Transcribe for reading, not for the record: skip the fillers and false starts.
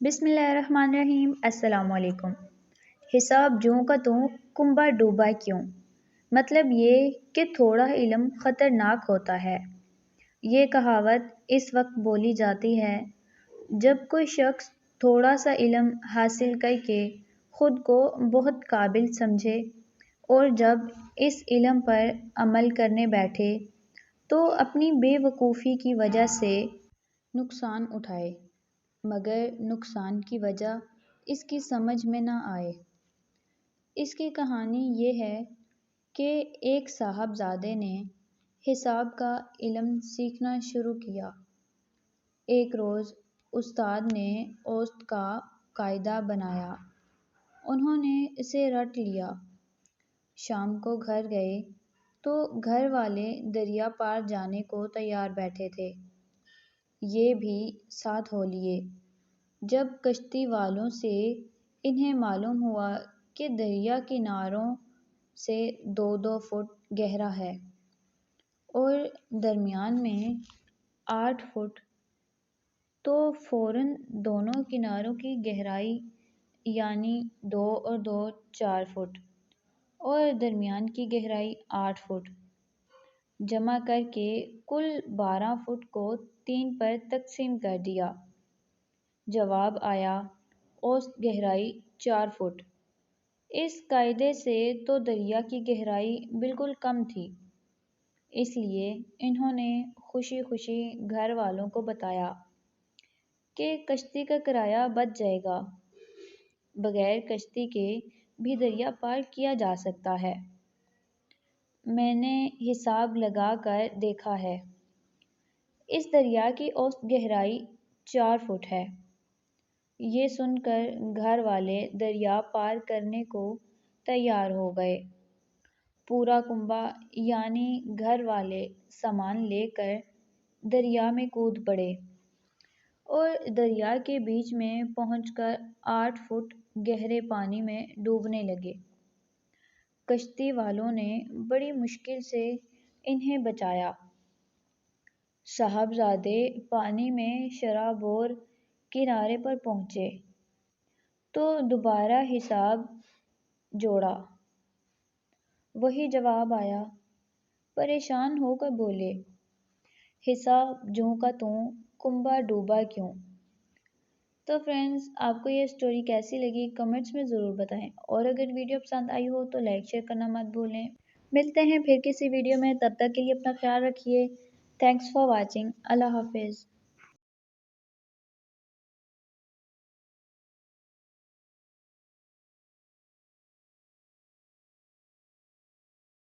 بسم اللہ الرحمن الرحیم۔ السلام علیکم۔ حساب جوں کا توں کنبہ ڈوبا کیوں؟ مطلب یہ کہ تھوڑا علم خطرناک ہوتا ہے۔ یہ کہاوت اس وقت بولی جاتی ہے جب کوئی شخص تھوڑا سا علم حاصل کر کے خود کو بہت قابل سمجھے اور جب اس علم پر عمل کرنے بیٹھے تو اپنی بے وقوفی کی وجہ سے نقصان اٹھائے، مگر نقصان کی وجہ اس کی سمجھ میں نہ آئے۔ اس کی کہانی یہ ہے کہ ایک صاحبزادے نے حساب کا علم سیکھنا شروع کیا۔ ایک روز استاد نے اوسط کا قاعدہ بنایا۔ انہوں نے اسے رٹ لیا۔ شام کو گھر گئے تو گھر والے دریا پار جانے کو تیار بیٹھے تھے۔ یہ بھی ساتھ ہو لیے۔ جب کشتی والوں سے انہیں معلوم ہوا کہ دریا کناروں سے 2-2 فٹ گہرا ہے اور درمیان میں 8 فٹ، تو فوراً دونوں کناروں کی گہرائی یعنی 2 اور 2 4 فٹ اور درمیان کی گہرائی 8 فٹ جمع کر کے کل 12 فٹ کو 3 پر تقسیم کر دیا۔ جواب آیا اوسط گہرائی 4 فٹ۔ اس قاعدے سے تو دریا کی گہرائی بالکل کم تھی، اس لیے انہوں نے خوشی خوشی گھر والوں کو بتایا کہ کشتی کا کرایہ بچ جائے گا، بغیر کشتی کے بھی دریا پار کیا جا سکتا ہے۔ میں نے حساب لگا کر دیکھا ہے، اس دریا کی اوسط گہرائی 4 فٹ ہے۔ یہ سن کر گھر والے دریا پار کرنے کو تیار ہو گئے۔ پورا کنبہ یعنی گھر والے سامان لے کر دریا میں کود پڑے اور دریا کے بیچ میں پہنچ کر 8 فٹ گہرے پانی میں ڈوبنے لگے۔ کشتی والوں نے بڑی مشکل سے انہیں بچایا۔ صاحبزادے پانی میں شرابور کنارے پر پہنچے تو دوبارہ حساب جوڑا۔ وہی جواب آیا۔ پریشان ہو کر بولے، حساب جوں کا توں کنبہ ڈوبا کیوں؟ تو فرینڈز، آپ کو یہ سٹوری کیسی لگی کمنٹس میں ضرور بتائیں، اور اگر ویڈیو پسند آئی ہو تو لائک شیئر کرنا مت بھولیں۔ ملتے ہیں پھر کسی ویڈیو میں، تب تک کے لیے اپنا خیال رکھیے۔ Thanks for watching. اللہ حافظ۔